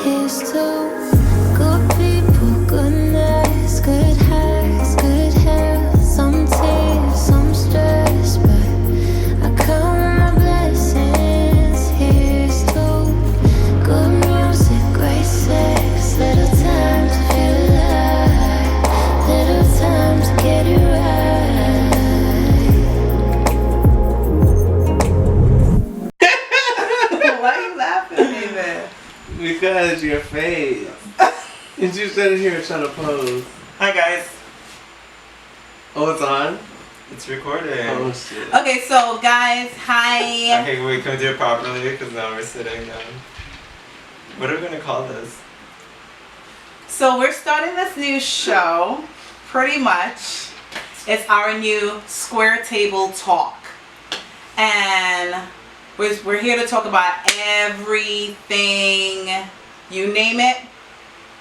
Here's to good people, good nights, good highs, good health, some tears, some stress, but I count my blessings. Here's to good music, great sex, little time to feel alive, little time to get it right. Why are you laughing, David? Because your face. And you sitting here trying to pose. Hi guys. Oh, it's on? It's recording. Oh shit. Okay, so guys, hi. Okay, wait, can we do it properly? Because now we're sitting down. What are we gonna call this? So we're starting this new show, pretty much. It's our new Square Table Talk. And we're here to talk about everything, you name it,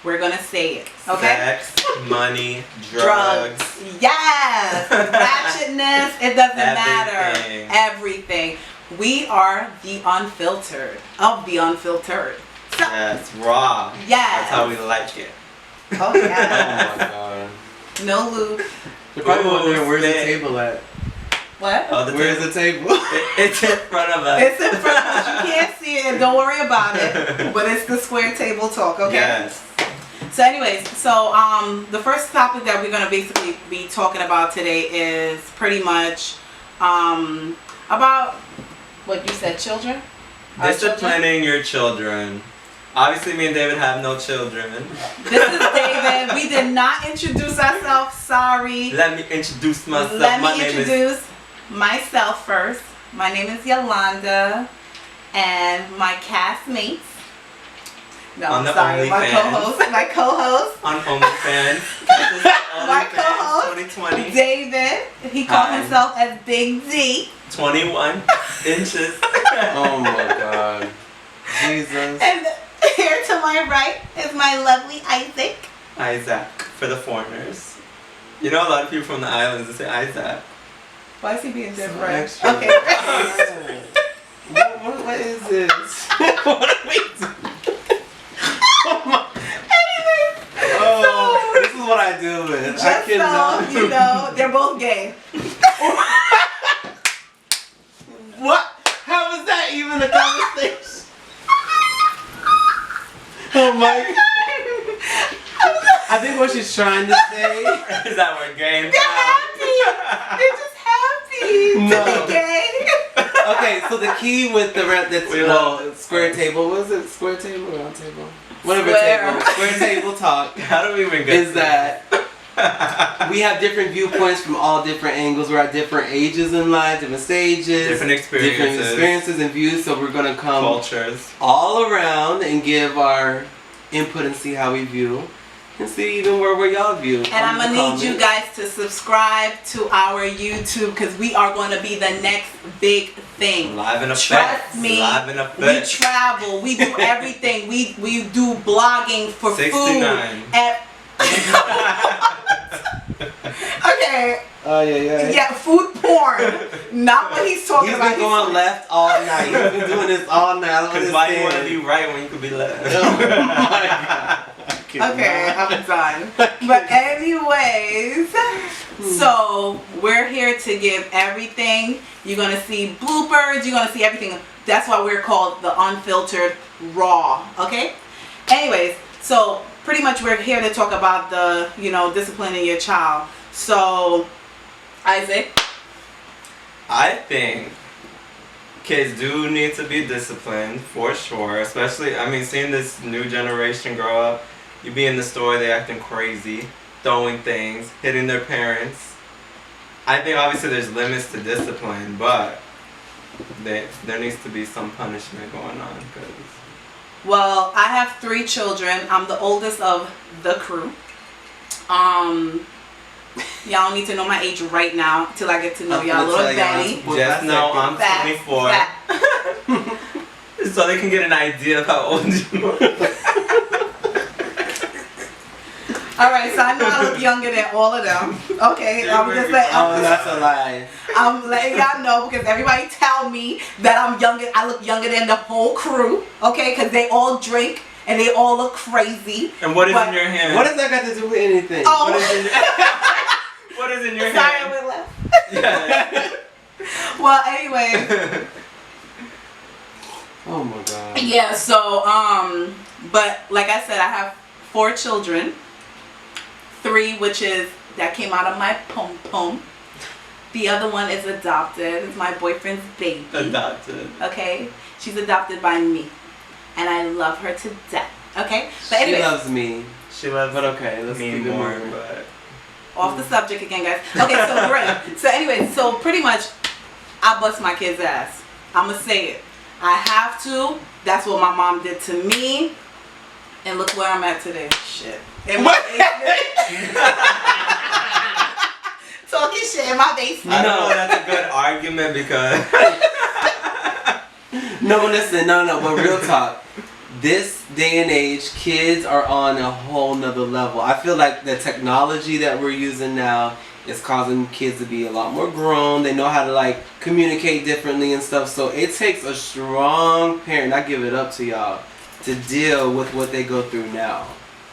we're gonna say it, okay? Sex, money, drugs. Yes! Ratchetness, it doesn't matter. Everything. Everything. We are the unfiltered of the unfiltered. So, Yes, raw. yes. That's how we like it. Oh Oh yeah. my god. No lube. You're probably Ooh, wondering where's the spit. table at? What? Oh, Where's the table? It's in front of us. It's in front of us. You can't see it. Don't worry about it. But it's the Square Table Talk, okay? Yes. So anyways, the first topic that we're going to basically be talking about today is pretty much about what you said, children? Our children? Disciplining your children. Obviously, me and David have no children. This is David. We did not introduce ourselves. Sorry. Let me introduce myself. Let My me name is introduce myself first. My name is Yolanda, and my castmates. No, On I'm the sorry. My OnlyFans. co-host. on OnlyFans. My co-host, 2020. David. He called Hi. himself as Big D. 21 inches. Oh my god. Jesus. And here to my right is my lovely Isaac. Isaac for the foreigners. You know a lot of people from the islands that say Isaac. Why is he being different? extra. Okay. What is this? What are we doing? Oh, this is what I deal with. I Just cannot. so you know, they're both gay. What? How is that even a conversation? Oh my. I think what she's trying to say. Is that we're gay? They're happy. They're just happy to No. be gay. Okay, so the key with the We love this. square table, was it square table or round table? Whatever Square. table. Square table talk How do we even get is to that we have different viewpoints from all different angles. We're at different ages in life, different stages, Different experiences. and views. So we're gonna come cultures? all around and give our input and see how we view, and see even where y'all view. And I'm gonna need you guys to subscribe to our YouTube because we are going to be the next big thing. Live in effect. Trust me. Live in We effect. travel. We do everything. We do blogging for 69. food. And okay. Oh yeah. Yeah, food porn. Not what he's talking He's about. been going left all night. He's been doing this all night. I don't Because why you want to understand. be right when you could be left? Oh my god. Okay, I'm done. But anyways, so we're here to give everything. You're gonna see bloopers. You're gonna see everything. That's why we're called the Unfiltered Raw. Okay. Anyways, so pretty much we're here to talk about the disciplining your child. So, Isaac. I think kids do need to be disciplined for sure. Especially, I mean, seeing this new generation grow up. You be in the store, they acting crazy, throwing things, hitting their parents. I think obviously there's limits to discipline, but there needs to be some punishment going on. Well, I have 3 children. I'm the oldest of the crew. Y'all don't need to know my age right now till I get to know y'all a little Benny. Just know I'm 24. So they can get an idea of how old you are. Alright, so I know I look younger than all of them. Okay, I'm just letting, Oh, that's a lie. I'm letting y'all know because everybody tell me that I look younger than the whole crew. Okay, because they all drink and they all look crazy. And what is But- in your hand? What does that got to do with anything? Oh. What is in your, what is in your Sorry, I hand? went left. Yeah. Well, anyway. Oh my god. Yeah, so, but like I said, I have 4 children. 3, which is, that came out of my pom-pom. The other one is adopted. It's my boyfriend's baby. Adopted. Okay? She's adopted by me. And I love her to death. Okay? But She anyway, loves me. She loves But okay, let's me keep it more, moving. but off the subject again, guys. Okay, so great. So anyway, so pretty much, I bust my kid's ass. I'ma say it. I have to. That's what my mom did to me. And look where I'm at today. Shit. In my basement. Talking shit in my basement. I don't know if that's a good argument because No, listen, no, but real talk. This day and age, kids are on a whole nother level. I feel like the technology that we're using now is causing kids to be a lot more grown. They know how to like communicate differently and stuff. So it takes a strong parent, I give it up to y'all, to deal with what they go through now,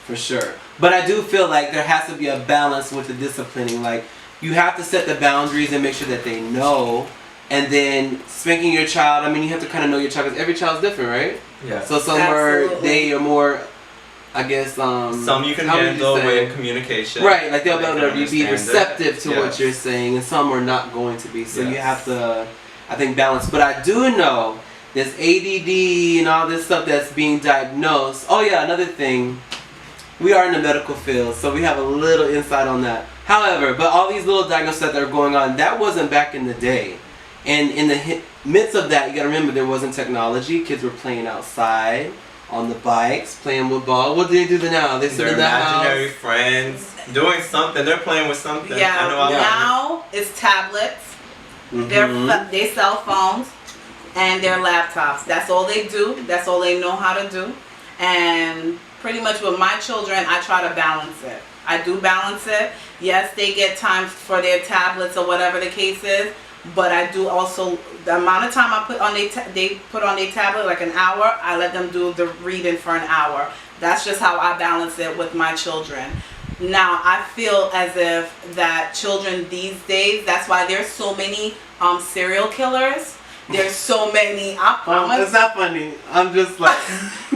for sure. But I do feel like there has to be a balance with the disciplining. Like, you have to set the boundaries and make sure that they know. And then spanking your child, I mean, you have to kind of know your child because every child's different, right? yeah. So some are, Absolutely. they are more, I guess, Some you can how would you handle say? with communication. Right, like they'll be They able can to be understand it. receptive to what Yes. you're saying, and some are not going to be. So you Yes. have to, I think, balance. But I do know this ADD and all this stuff that's being diagnosed. Oh yeah, another thing, we are in the medical field, so we have a little insight on that. However, but all these little diagnoses that are going on, that wasn't back in the day. And in the midst of that, you gotta remember there wasn't technology. Kids were playing outside, on the bikes, playing with ball. What do they do now? They sit Their in the imaginary house. friends doing something. They're playing with something. Yeah, I know I now it's tablets, Mhm. their cell phones, and their laptops. That's all they do. That's all they know how to do. And pretty much with my children, I try to balance it. I do balance it. Yes, they get time for their tablets or whatever the case is, but I do also, the amount of time I put on they put on their tablet, like an hour, I let them do the reading for an hour. That's just how I balance it with my children. Now, I feel as if that children these days, that's why there's so many serial killers. There's so many. It's not funny. I'm just like,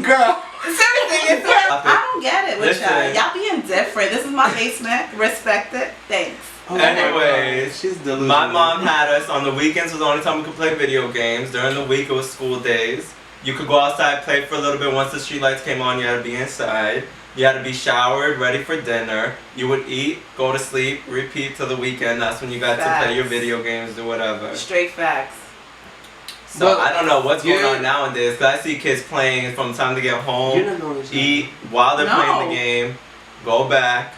girl. Seriously, I don't get it with y'all. Listen. Y'all being different. This is my basement. Respect it. Thanks. Oh my Anyways, God. She's delusional. My mom had us on the weekends was the only time we could play video games. During the week it was school days. You could go outside, play for a little bit. Once the street lights came on, you had to be inside. You had to be showered, ready for dinner. You would eat, go to sleep, repeat till the weekend. That's when you got to play your video games or whatever. Straight facts. So But I don't know what's going you're- on nowadays. Cause I see kids playing from the time to get You're home, not the only child. eat while they're playing No. the game, go back.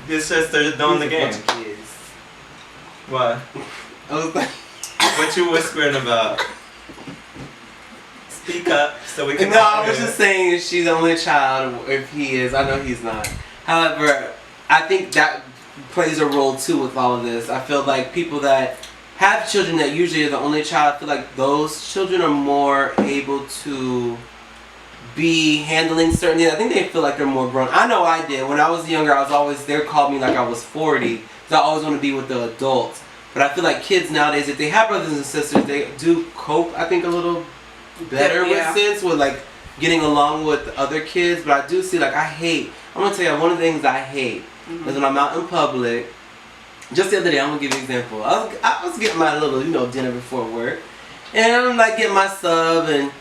It's just they're just doing the He's a game. bunch of kids. What? I was like, What you whispering about? Speak up so we can. no, I all was hear. just saying she's the only child. If he is, I know he's not. However, I think that plays a role too with all of this. I feel like people that have children that usually are the only child, I feel like those children are more able to be handling certain things. I think they feel like they're more grown. I know I did. When I was younger, I was always, they called me like I was 40. Because I always want to be with the adults. But I feel like kids nowadays, if they have brothers and sisters, they do cope, I think, a little better Yeah. with sense, with like getting along with other kids. But I do see, like, I'm going to tell you, one of the things I hate is when I'm out in public. Just the other day, I'm going to give you an example. I was getting my little, dinner before work. And I'm like getting my sub, and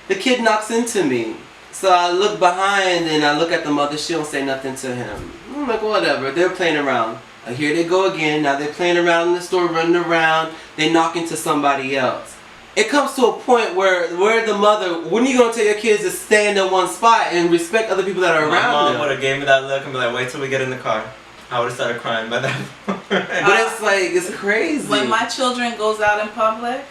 the kid knocks into me. So I look behind and I look at the mother. She don't say nothing to him. I'm like, whatever. They're playing around. Here they go again. Now they're playing around in the store, running around. They knock into somebody else. It comes to a point where the mother, when are you going to tell your kids to stand in one spot and respect other people that are My around mom them? would have gave me that look and be like, wait till we get in the car. I would have started crying by that point. But it's like, it's crazy. When my children goes out in public,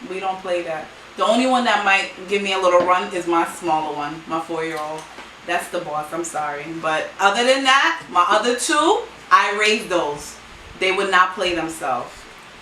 we don't play that. The only one that might give me a little run is my smaller one, my 4-year-old. That's the boss, I'm sorry. But other than that, my other 2, I raised those. They would not play themselves.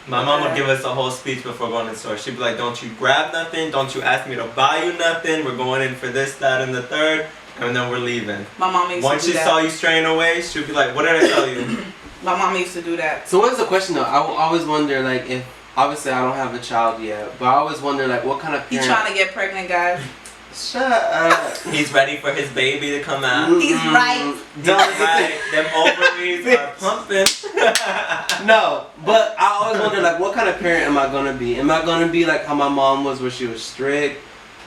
My mom would give us a whole speech before going to the store. She'd be like, don't you grab nothing, don't you ask me to buy you nothing, we're going in for this, that, and the third, and then we're leaving. My mom used Once to do she that. saw you straying away, she'd be like, what did I tell you? My mom used to do that. So what is the question though? I always wonder like if obviously I don't have a child yet, but I always wonder like what kind of He's parent. trying to get pregnant, guys. Shut up. He's ready for his baby to come out. He's right. He's right. Them ovaries are pumping. No, but I always wonder like what kind of parent am I gonna be? Am I gonna be like how my mom was where she was strict?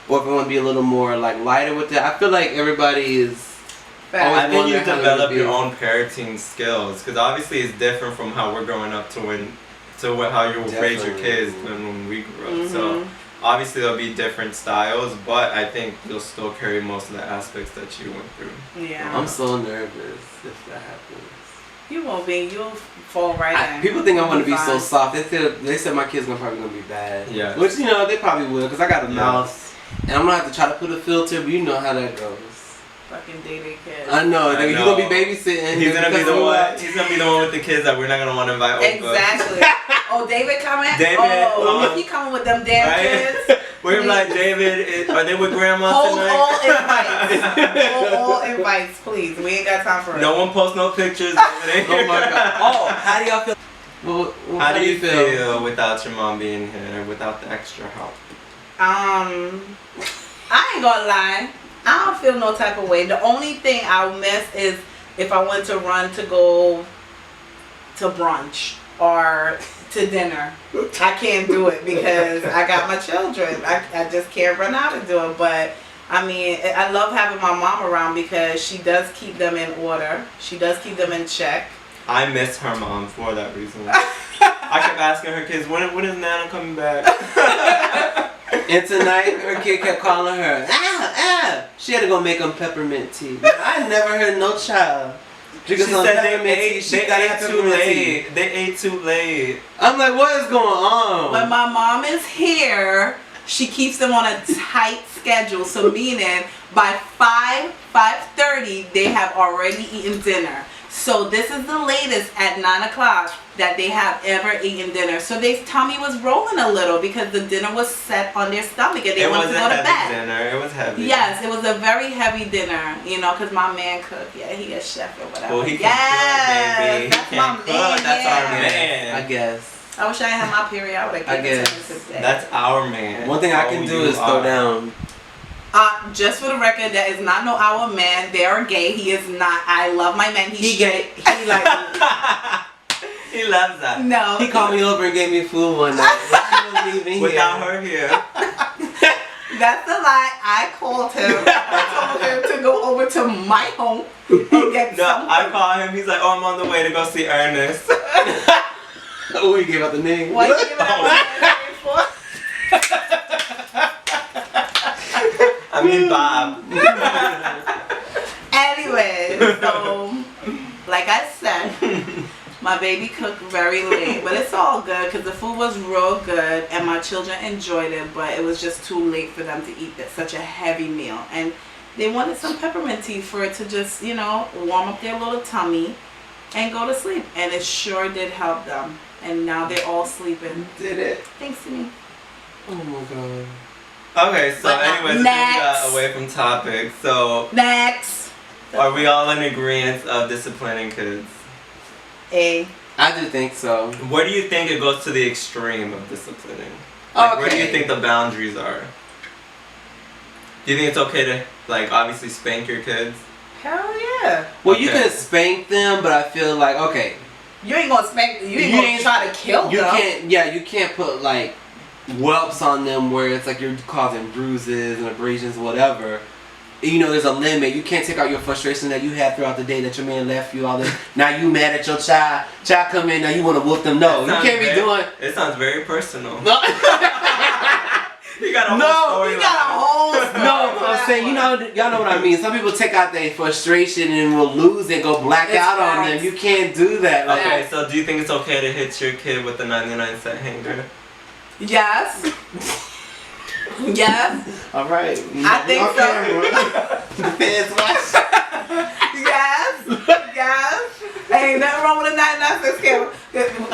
Or if I want to be a little more like lighter with it? I feel like everybody is I think you wonder how develop they your would own parenting skills because obviously it's different from how we're growing up to how you raise your Definitely. kids than when we grew up. So obviously there'll be different styles, but I think you'll still carry most of the aspects that you went through. Yeah. I'm so nervous if that happens. You won't be. You'll fall right in. People think I'm gonna be so Fine. soft. They said my kids probably gonna be bad. Yeah. Which you know they probably will because I got a Yeah. mouth and I'm gonna have to try to put a filter, but you know how that goes. Fucking dating kids. I know. I Like, know. you're gonna be babysitting. He's gonna be because the we one. watch- He's gonna be the one with the kids that we're not gonna want to invite over. Exactly. Oh, David coming? David, Oh, he coming with them damn Right? kids. We're like, David, are they with grandma Hold tonight? all invites. Hold all invites, please. We ain't got time for it. No one post no pictures. Oh Oh my god. Oh, how do y'all feel? How do you feel without your mom being here, without the extra help? I ain't gonna lie. I don't feel no type of way. The only thing I'll miss is if I went to run to go to brunch or to dinner. I can't do it because I got my children. I just can't run out and do it. But I mean, I love having my mom around because she does keep them in order. She does keep them in check. I miss her mom for that reason. I kept asking her kids, when is Nana coming back? And tonight, her kid kept calling her, She had to go make them peppermint tea. I never heard no child. She Drinking some said peppermint tea. She got ate too peppermint tea. late. They ate too late. I'm like, what is going on? When my mom is here, she keeps them on a tight schedule. So meaning by 5:30, they have already eaten dinner. So this is the latest at 9 o'clock that they have ever eaten dinner. So their tummy was rolling a little because the dinner was set on their stomach and they It wanted was to a go to bed. heavy dinner. It was heavy. Yes, it was a very heavy dinner, you know, because my man cooked. Yeah, he a chef or whatever. Well, he can yes, cook, baby. He that's can my cook. man. That's our yeah. man. I guess. I wish I had my period. I would have I given it to guess. him today. That's our man. One thing I Oh, can do you is throw are. down. Just for the record, that is not no our man. They are gay. He is not. I love my man. He's He gay. He like He loves that. no. He called me over and gave me food one night. She was leaving here. Without her here. That's the lie. I called him. I told him to go over to my home and get No, something. I call him. He's like, oh, I'm on the way to go see Ernest. Oh, you gave out the name. What you giving out my name for? I mean, Bob. Anyway, so like I said, my baby cooked very late, but it's all good because the food was real good and my children enjoyed it, but it was just too late for them to eat such a heavy meal. And they wanted some peppermint tea for it to just, you know, warm up their little tummy and go to sleep. And it sure did help them. And now they're all sleeping. Did it? Thanks to me. Oh my god. Okay, so But, anyways, we next. got away from topic. So, Next. are we all in agreement of disciplining kids? A. I do think so. Where do you think it goes to the extreme of disciplining? Like, where do you Okay. think the boundaries are? Do you think it's okay to, like, obviously spank your kids? Hell yeah. Well, you Okay. can spank them, but I feel like, okay, You ain't gonna spank. You ain't You gonna ain't- try to kill you them. can't, you can't put like whelps on them where it's like you're causing bruises and abrasions, whatever. You know, there's a limit. You can't take out your frustration that you had throughout the day that your man left you all this. Now you mad at your child. Child come in, now you want to whoop them. No, It you sounds can't be very- doing. It sounds very personal. No, You got a whole No, story You got a whole story no, for I'm that saying, one. y'all know what I mean. Some people take out their frustration and will lose it, go black It's out on facts. them. You can't do that. Like, Okay, so do you think it's okay to hit your kid with a 99-cent hanger? Yes. Yes. all right. I think so. The feds watch. Yes. Yes. Ain't nothing wrong with a 99 cent scale. Because you know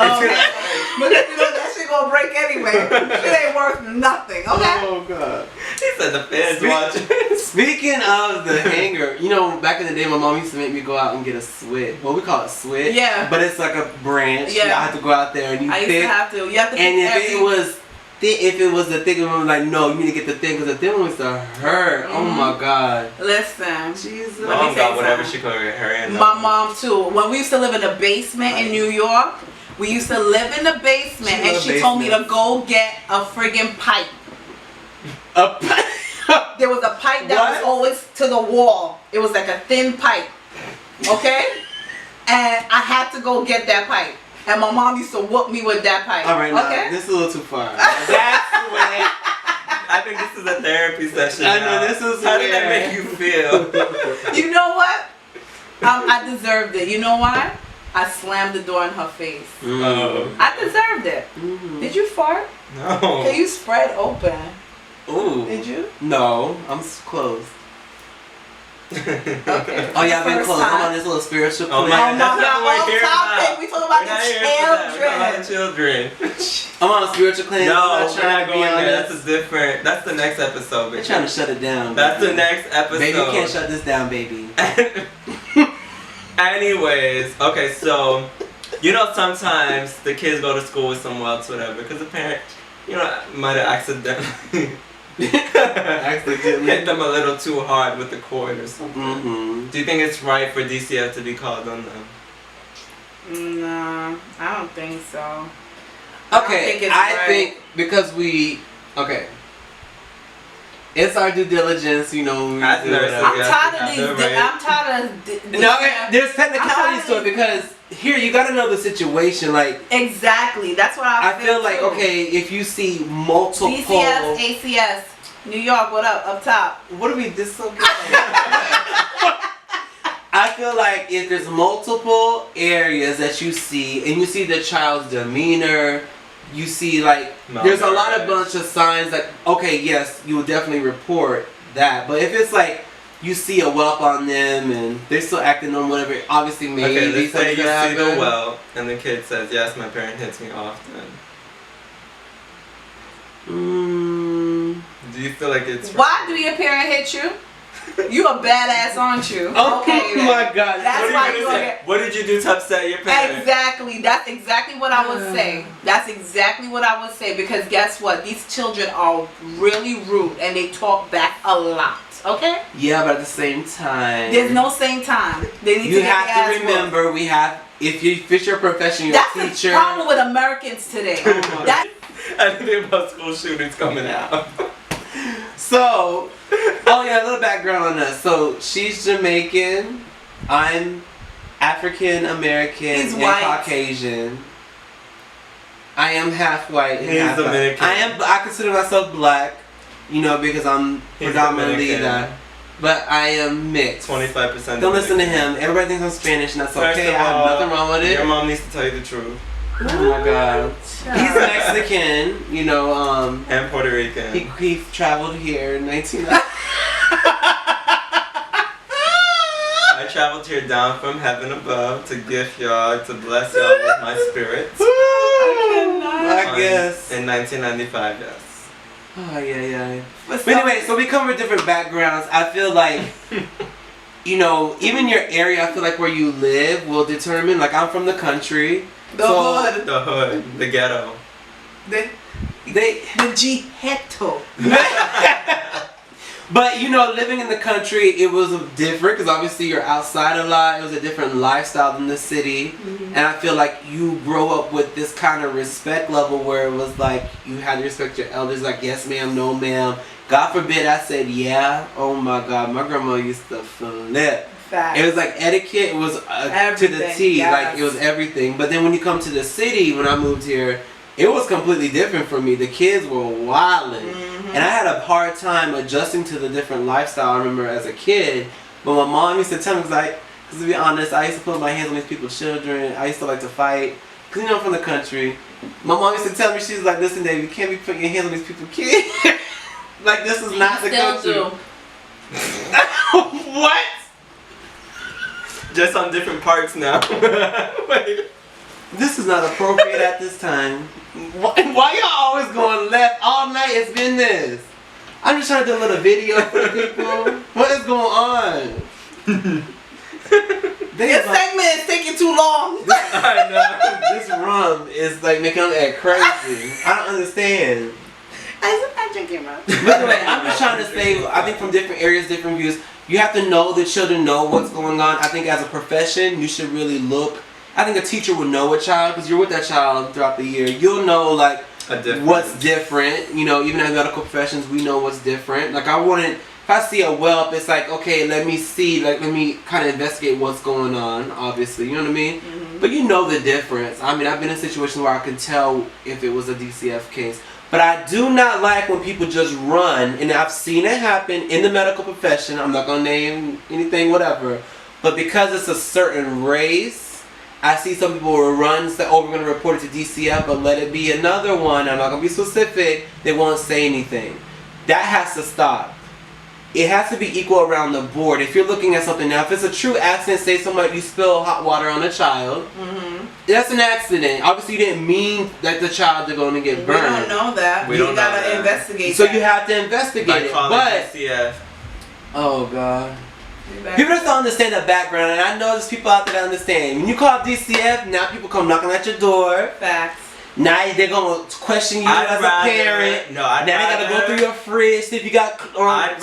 said the feds watching. Speaking of the hanger, you know, back in the day, my mom used to make me go out and get a switch. Well, we call it switch. Yeah. But it's like a branch. Yeah. I have to go out there and you I used pick. to have to. You have to pick And if every... it was if it was the thick one, like, no, you need to get the thin, because the thin one used to hurt. Oh my God. Listen. Jesus. Let me Mom tell got you whatever something. she could get her in. My mom too. When we used to live in the basement in New York, we used to live in the basement, and she told me to go get a friggin' pipe. A pipe? There was a pipe that was always to the wall. It was like a thin pipe. Okay? And I had to go get that pipe. And my mom used to whoop me with that pipe. All right, okay? now, this is a little too far. That's the way. I think this is a therapy session. I know, now. this is How did that weird. make you feel? You know what? I deserved it. You know why? I slammed the door in her face. Oh. I deserved it. Did you fart? No. Okay, you spread open. Ooh. Did you? No, I'm closed. Okay. Oh yeah, I've been First closed. time. I'm on this little spiritual Oh clip. my Oh my That's not God, what we're off here topic. about. We talking about We're not the here for that. We're talking about the children. children. I'm on a spiritual clinic. No, I'm not we're trying not to be going on there. this. That's a different. That's the next episode. They're Bitch. trying to shut it down. That's baby. the next episode. Baby, you can't shut this down, baby. Anyways, okay, so you know sometimes the kids go to school with someone else, whatever, because the parent, you know, might have accidentally hit them a little too hard with the cord or something. Mm-hmm. Do you think it's right for DCF to be called on them? No, I don't think so. Okay, I think because it's our due diligence, you know. We As do nurses, whatever. I'm yes, tired we of have these. the right. I'm tired of. No, there's technicalities to it I'm because here you gotta know the situation. Like Exactly. That's what I feel like too. okay, if you see multiple, DCS, ACS, New York. What up top? what do we this so good? I feel like if there's multiple areas that you see and you see the child's demeanor, you see like there's a lot of bunch of signs that okay, yes, you will definitely report that. But if it's like you see a whelp on them and they're still acting on whatever, obviously maybe Okay, let's say you something see the happened. well, and the kid says, "Yes, my parent hits me often." Do you feel like it's Why do your parent hit you? You a badass, aren't you? Oh Okay, then. my God! That's What why are you you gonna gonna say? get. What did you do to upset your parent? Exactly. That's exactly what I would say. That's exactly what I would say because guess what? These children are really rude and they talk back a lot. Okay? Yeah, but at the same time, There's no same time. They need you to get have their to ass whooped. remember we have if it's your profession, you're That's a the teacher. problem with Americans today. That I think about school shootings coming out. So, oh yeah, a little background on us. So she's Jamaican, I'm African American He's and white. Caucasian. I am half white and He's half black. Dominican. I consider myself black, you know, because I'm He's predominantly Dominican. that. But I am mixed. 25%. Don't listen to him. Everybody thinks I'm Spanish, and that's First okay. of I have all, nothing wrong with it. Your mom needs to tell you the truth. Oh my God. He's Mexican, you know. And Puerto Rican. He traveled here in 1990. I traveled here down from heaven above to gift y'all, to bless y'all with my spirit. I guess. In 1995, yes. Oh, yeah. But anyway, so we come from different backgrounds. I feel like, you know, even your area, I feel like where you live will determine. Like, I'm from the country. The hood. The hood, the ghetto. The G-hetto. But, you know, living in the country, it was different because obviously you're outside a lot. It was a different lifestyle than the city. Mm-hmm. And I feel like you grow up with this kind of respect level where it was like you had to respect your elders, like, yes, ma'am, no, ma'am. God forbid I said, yeah. Oh, my God. My grandma used to flip. Facts. It was like etiquette was to the Everything, T. yes. Like, it was everything. But then when you come to the city, when I moved here, it was completely different for me. The kids were wilding. Mm-hmm. And I had a hard time adjusting to the different lifestyle I remember as a kid. But my mom used to tell me, because to be honest, I used to put my hands on these people's children. I used to like to fight. Because, you know, I'm from the country. My mom used to tell me, she's like, listen, Dave, you can't be putting your hands on these people's kids. Like, this is not the Still country. do. What? Just on different parts now. Wait. This is not appropriate at this time. Why y'all always going left all night? It's been this. I'm just trying to do a little video for the people. What is going on? This segment is taking too long. I know. This rum is like making them act crazy. I don't understand. I'm drinking rum. But anyway, I'm just trying to say, I think from different areas, different views, you have to know the children know what's going on. I think as a profession, you should really look. I think a teacher would know a child because you're with that child throughout the year. You'll know like what's different. You know, even in medical professions, we know what's different. Like I wouldn't, if I see a whelp, it's like, okay, let me see, like let me kind of investigate what's going on, obviously. You know what I mean? Mm-hmm. But you know the difference. I mean, I've been in situations where I can tell if it was a DCF case. But I do not like when people just run, and I've seen it happen in the medical profession. I'm not going to name anything, whatever. But because it's a certain race, I see some people will run, say, oh, we're going to report it to DCF, but let it be another one. I'm not going to be specific. They won't say anything. That has to stop. It has to be equal around the board. If you're looking at something now, if it's a true accident, say somebody you spill hot water on a child, that's an accident. Obviously, you didn't mean that the child is going to get burned. We don't know that. We don't gotta know that. investigate. So that. you have to investigate it. But DCF. oh god, people just don't understand the background, and I know there's people out there that understand. When you call DCF, now people come knocking at your door. Facts. Now they're gonna question you as a parent. Now they gotta go through your fridge, see if you got I'd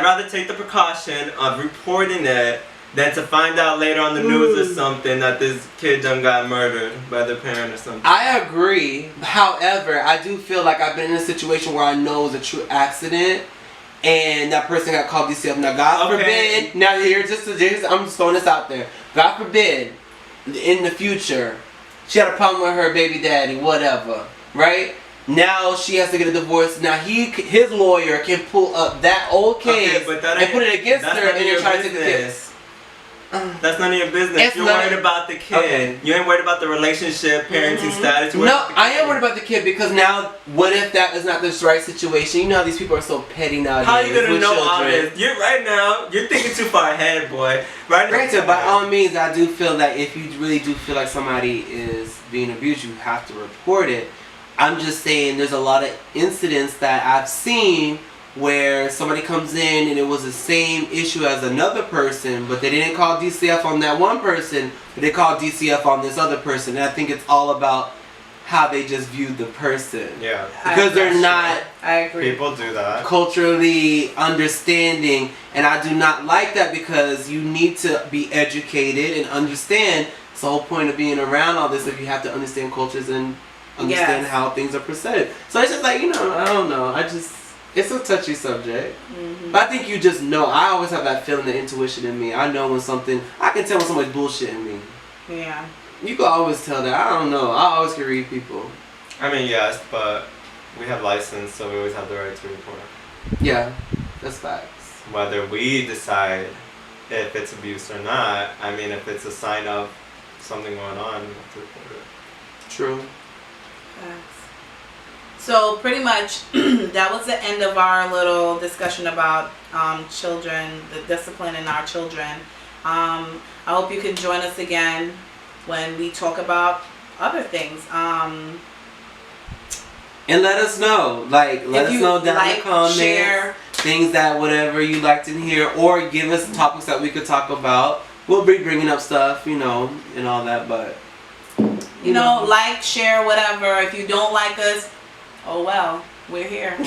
rather take the precaution of reporting it than to find out later on the news or something that this kid done got murdered by their parent or something. I agree. However, I do feel like I've been in a situation where I know it's a true accident and that person got called DCF. Now, God forbid, now I'm just throwing this out there. God forbid, in the future, she had a problem with her baby daddy, whatever, right? Now she has to get a divorce. Now his lawyer can pull up that old case and put it against her and then try to take the case. That's none of your business. You're worried about the kid. Okay. You ain't worried about the relationship, parenting status. No, I am worried about the kid because now, what if that is not the right situation? You know how these people are so petty nowadays. How are you gonna know all this? You're thinking too far ahead, boy. Granted, by all means, I do feel that if you really do feel like somebody is being abused, you have to report it. I'm just saying there's a lot of incidents that I've seen where somebody comes in and it was the same issue as another person, but they didn't call DCF on that one person, but they called DCF on this other person. And I think it's all about how they just viewed the person. Yeah. Because they're not I agree. People do that. Culturally understanding, and I do not like that because you need to be educated and understand. It's the whole point of being around all this, if you have to understand cultures and understand how things are presented. So it's just like, I don't know. It's a touchy subject. But I think you just know. I always have that feeling, the intuition in me. I know when I can tell when somebody's bullshitting me. Yeah. You can always tell that. I don't know. I always can read people. I mean, yes, but we have license, so we always have the right to report. Yeah, that's facts. Whether we decide if it's abuse or not, I mean, if it's a sign of something going on, we have to report it. True. Facts. So pretty much that was the end of our little discussion about children, the discipline in our children. I hope you can join us again when we talk about other things. And let us know. Let us know down in the comments. Share things that whatever you liked in here, or give us topics that we could talk about. We'll be bringing up stuff, and all that, but like, share, whatever. If you don't like us, oh well, we're here.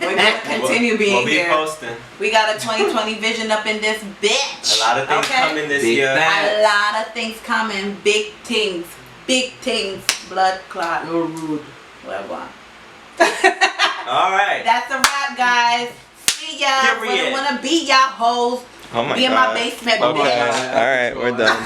We're gonna continue being here. We'll be posting. We got a 2020 vision up in this bitch. A lot of things coming this year. A lot of things coming. Big things. Big things. Blood clot. No rude. Whatever. Alright. That's a wrap, guys. See ya. Period. Wanna be y'all hoes. Oh my be in God. my basement. Okay. Alright, we're done.